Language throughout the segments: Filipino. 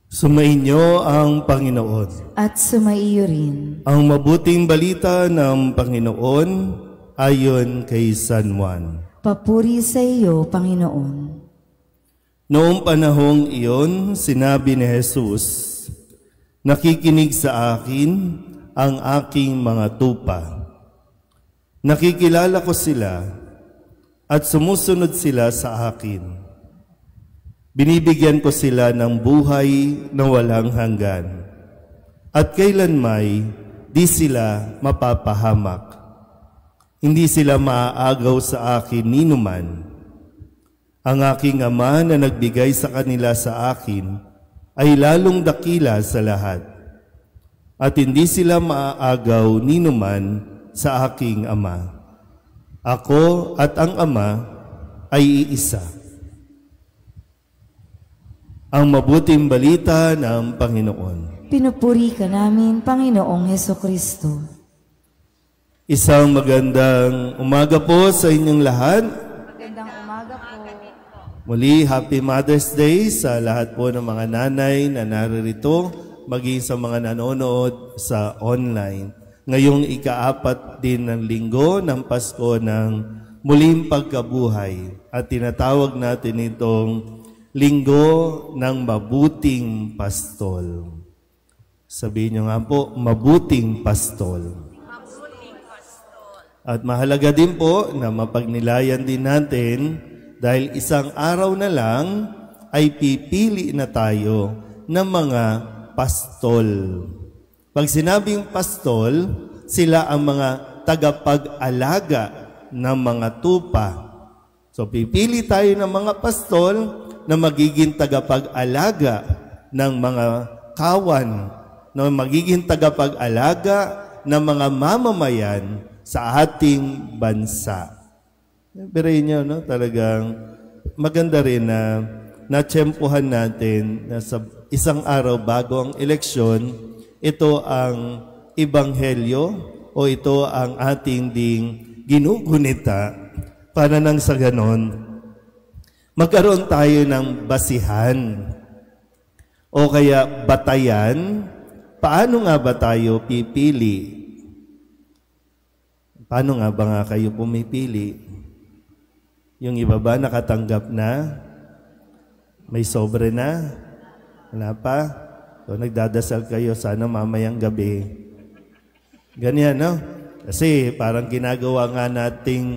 Sumainyo ang Panginoon. At sumaiyo rin. Ang mabuting balita ng Panginoon ayon kay San Juan. Papuri sa iyo, Panginoon. Noong panahong iyon, sinabi ni Jesus, "Nakikinig sa akin ang aking mga tupa. Nakikilala ko sila at sumusunod sila sa akin. Binibigyan ko sila ng buhay na walang hanggan, at kailanmay di sila mapapahamak. Hindi sila maaagaw sa akin ninuman. Ang aking Ama na nagbigay sa kanila sa akin ay lalong dakila sa lahat, at hindi sila maaagaw ninuman sa aking Ama. Ako at ang Ama ay iisa." Ang mabuting balita ng Panginoon. Pinupuri ka namin, Panginoong Hesukristo. Isang magandang umaga po sa inyong lahat. Magandang umaga po. Muli, Happy Mother's Day sa lahat po ng mga nanay na naririto, maging sa mga nanonood sa online. Ngayong ika-4 din ng linggo ng Pasko ng muling pagkabuhay, at tinatawag natin itong Linggo ng Mabuting Pastol. Sabihin nyo nga po, Mabuting Pastol. Mabuting Pastol. At mahalaga din po na mapagnilayan din natin dahil isang araw na lang ay pipili na tayo ng mga pastol. Pag sinabing pastol, sila ang mga tagapag-alaga ng mga tupa. So pipili tayo ng mga pastol na magiging tagapag-alaga ng mga kawan, na magiging tagapag-alaga ng mga mamamayan sa ating bansa. Pero inyo, no? Talagang maganda rin na natsyempohan natin na sa isang araw bago ang eleksyon, ito ang ebanghelyo o ito ang ating ding ginugunita para nang sa ganon magkaroon tayo ng basihan o kaya batayan. Paano nga ba tayo pipili? Paano nga ba kayo pumipili? Yung iba ba nakatanggap na? May sobre na? Wala pa? So nagdadasal kayo, sana mamayang gabi. Ganyan, no? Kasi parang ginagawa nga nating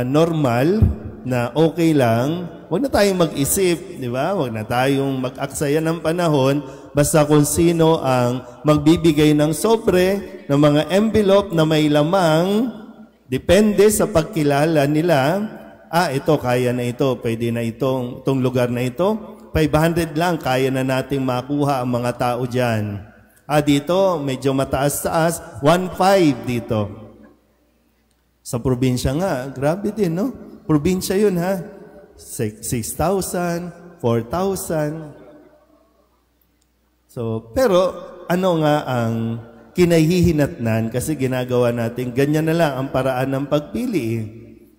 normal na okay lang. Huwag na tayong mag-isip, di ba? Huwag na tayong mag-aksaya ng panahon basta kung sino ang magbibigay ng sobre, ng mga envelope na may lamang, depende sa pagkilala nila. Ito, kaya na ito, pwede na itong lugar na ito. 500 lang, kaya na nating makuha ang mga tao dyan. Dito, medyo mataas-taas, 1.5 dito. Sa probinsya nga, grabe din, no? Probinsya yun, ha? 6,000, 4,000. So, pero ano nga ang kinahihinatnan kasi ginagawa natin, ganyan na lang ang paraan ng pagpili.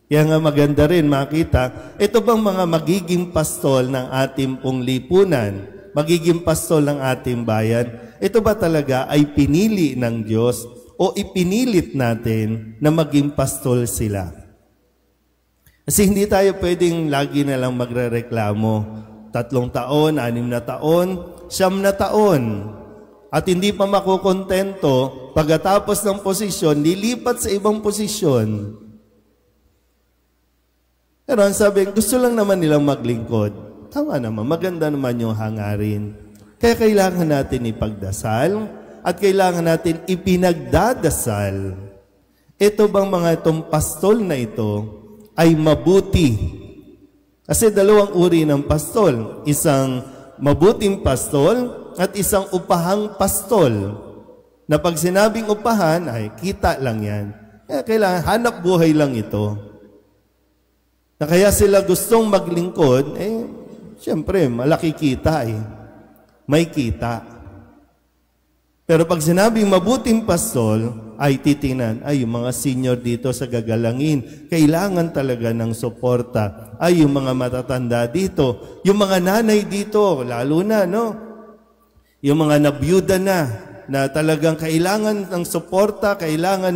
Kaya nga maganda rin makita, ito bang mga magiging pastol ng ating pong lipunan, magiging pastol ng ating bayan, ito ba talaga ay pinili ng Diyos o ipinilit natin na maging pastol sila? Kasi hindi tayo pwedeng lagi na lang magrereklamo. 3 taon, 6 na taon, 9 na taon. At hindi pa makukontento, pagkatapos ng posisyon, lilipat sa ibang posisyon. Pero ang sabi, gusto lang naman nilang maglingkod. Tama naman, maganda naman yung hangarin. Kaya kailangan natin ipagdasal at kailangan natin ipinagdadasal. Ito bang mga itong pastol na ito ay mabuti? Kasi 2 uri ng pastol. Isang mabuting pastol at isang upahang pastol. Na pag sinabing upahan, ay kita lang yan. Kaya kailangan, hanap buhay lang ito. Na kaya sila gustong maglingkod, siyempre, malaki kita May kita. Pero pag sinabing mabuting pastol, ay titingnan, yung mga senior dito sa gagalangin, kailangan talaga ng suporta. Yung mga matatanda dito, yung mga nanay dito, lalo na, no? Yung mga nabiyuda na talagang kailangan ng suporta, kailangan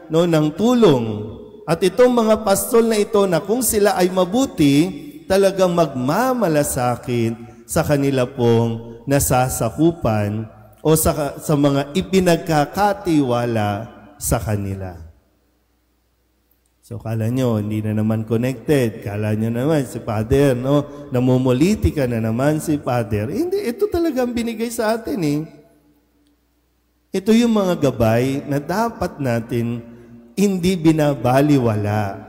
ng tulong. At itong mga pastol na ito na kung sila ay mabuti, talagang magmamalasakit sa kanila pong nasasakupan o sa mga ipinagkakatiwala sa kanila. So, kala nyo, hindi na naman connected. Kala nyo naman, si Father, no? Namumulitika na naman si Father. Hindi, ito talagang binigay sa atin, eh. Ito yung mga gabay na dapat natin hindi binabaliwala.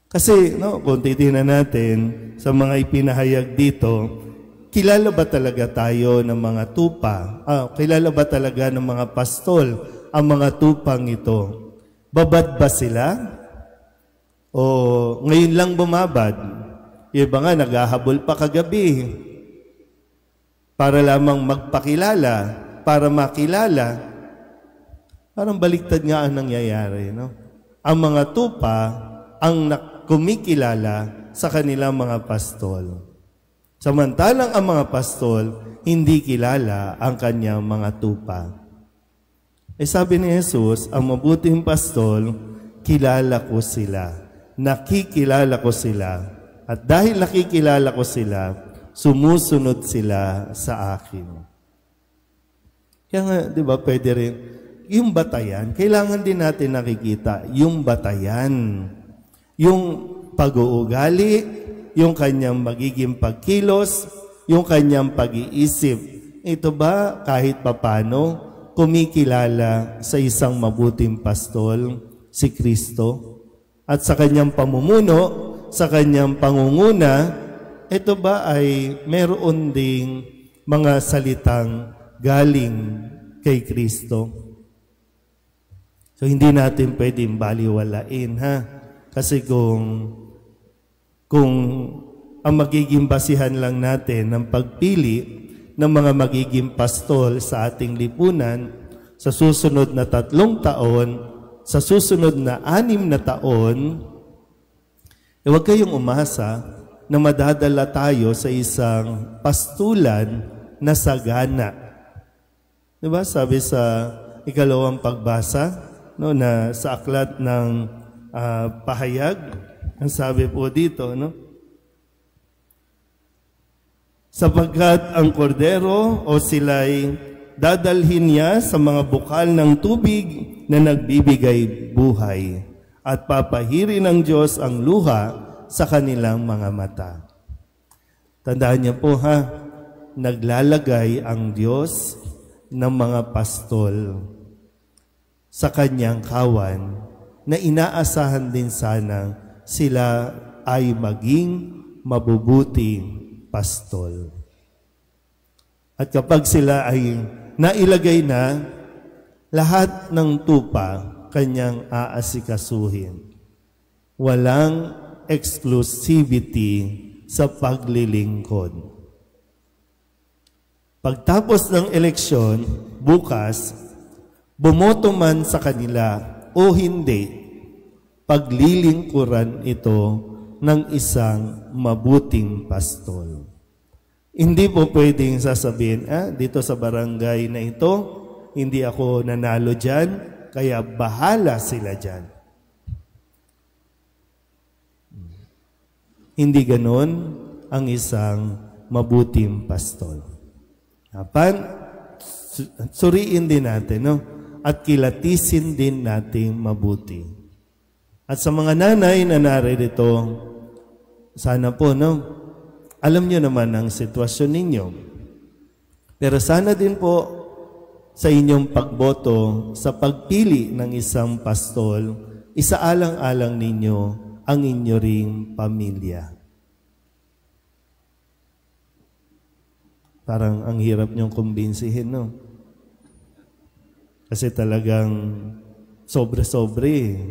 Kasi, no, kung titingnan natin sa mga ipinahayag dito, kilala ba talaga tayo ng mga tupa? Kilala ba talaga ng mga pastol ang mga tupang ito? Babad ba sila? O ngayon lang bumabad? Yung iba nga, naghahabol pa kagabi para lamang magpakilala, para makilala. Parang baliktad nga ang nangyayari, no? Ang mga tupa ang kumikilala sa kanilang mga pastol. Samantalang ang mga pastol, hindi kilala ang kanyang mga tupa. Sabi ni Jesus, ang mabuting pastol, kilala ko sila. Nakikilala ko sila. At dahil nakikilala ko sila, sumusunod sila sa akin. Kaya nga, di ba, pwede rin, yung batayan, kailangan din natin nakikita, yung batayan, yung pag-uugali, yung kanyang magiging pagkilos, yung kanyang pag-iisip. Ito ba, kahit papano, kumikilala sa isang mabuting pastol, si Kristo, at sa kanyang pamumuno, sa kanyang pangunguna, ito ba ay meron ding mga salitang galing kay Kristo? So, hindi natin pwedeng baliwalain, ha? Kasi kung ang magiging basihan lang natin ng pagpili ng mga magiging pastol sa ating lipunan sa susunod na 3 taon, sa susunod na 6 na taon, huwag kayong umasa na madadala tayo sa isang pastulan na sagana. Diba? Sabi sa ikalawang pagbasa, no, na sa aklat ng pahayag, ang sabi po dito, no? Sapagkat ang kordero o sila'y dadalhin niya sa mga bukal ng tubig na nagbibigay buhay at papahirin ng Diyos ang luha sa kanilang mga mata. Tandaan niyo po, ha, naglalagay ang Diyos ng mga pastol sa kanyang kawan na inaasahan din sana sila ay maging mabubuting pastol. At kapag sila ay nailagay na, lahat ng tupa kanyang aasikasuhin. Walang exclusivity sa paglilingkod. Pagtapos ng eleksyon, bukas, bumoto man sa kanila o hindi, paglilingkuran ito ng isang mabuting pastol. Hindi po pwedeng sasabihin, dito sa barangay na ito, hindi ako nanalo dyan, kaya bahala sila dyan. Hindi ganon ang isang mabuting pastol. Dapat suriin din natin, no? At kilatisin din nating mabuti. At sa mga nanay na naririto, sana po, no? Alam nyo naman ang sitwasyon ninyo. Pero sana din po sa inyong pagboto, sa pagpili ng isang pastol, isaalang-alang ninyo ang inyo ring pamilya. Parang ang hirap nyong kumbinsihin, no? Kasi talagang sobre-sobre.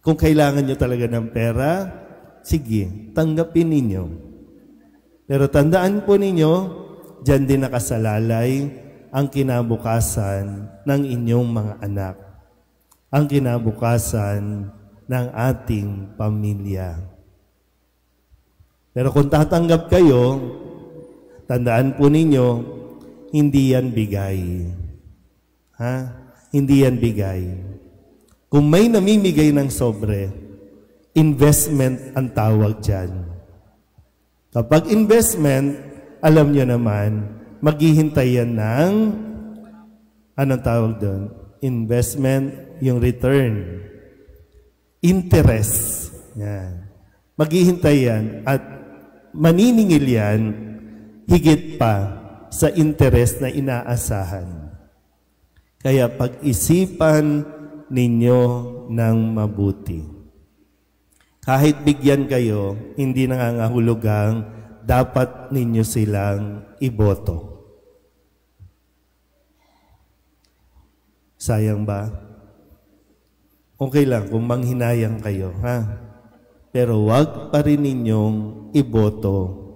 Kung kailangan nyo talaga ng pera, sige, tanggapin ninyo. Pero tandaan po ninyo, diyan din nakasalalay ang kinabukasan ng inyong mga anak. Ang kinabukasan ng ating pamilya. Pero kung tatanggap kayo, tandaan po ninyo, hindi yan bigay. Ha? Hindi yan bigay. Kung may namimigay ng sobre, investment ang tawag dyan. Kapag investment, alam nyo naman, maghihintay yan ng, anong tawag doon? Investment, yung return. Interest. Yan. Maghihintay yan at maniningil yan higit pa sa interest na inaasahan. Kaya pag-isipan ninyo ng mabuti. Kahit bigyan kayo, hindi nangangahulugang dapat ninyo silang iboto. Sayang ba? Okay lang kung manghinayang kayo, ha? Pero wag pa rin ninyong iboto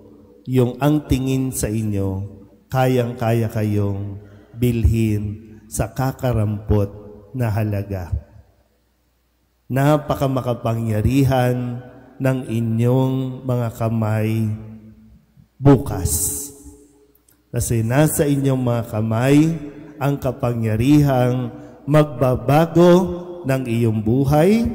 yung ang tingin sa inyo, kayang-kaya kayong bilhin sa kakarampot na halaga. Napakamakapangyarihan ng inyong mga kamay bukas. Kasi nasa inyong mga kamay ang kapangyarihang magbabago ng iyong buhay,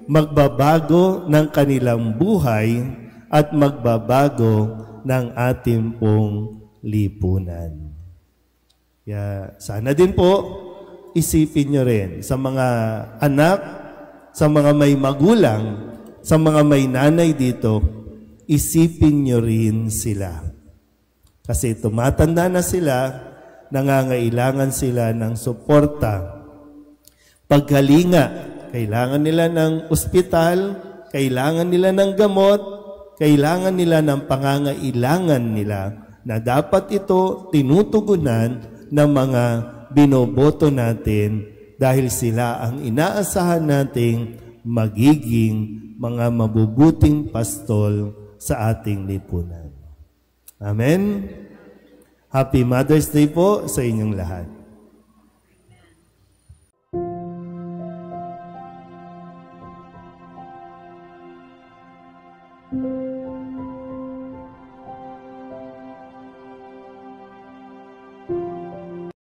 magbabago ng kanilang buhay, at magbabago ng ating pong lipunan. Kaya sana din po, isipin nyo rin sa mga anak, sa mga may magulang, sa mga may nanay dito, isipin nyo rin sila. Kasi tumatanda na sila, nangangailangan sila ng suporta. Pagkalinga, kailangan nila ng ospital, kailangan nila ng gamot, kailangan nila ng pangangailangan nila na dapat ito tinutugunan ng mga binoboto natin dahil sila ang inaasahan nating magiging mga mabubuting pastol sa ating lipunan. Amen? Happy Mother's Day po sa inyong lahat.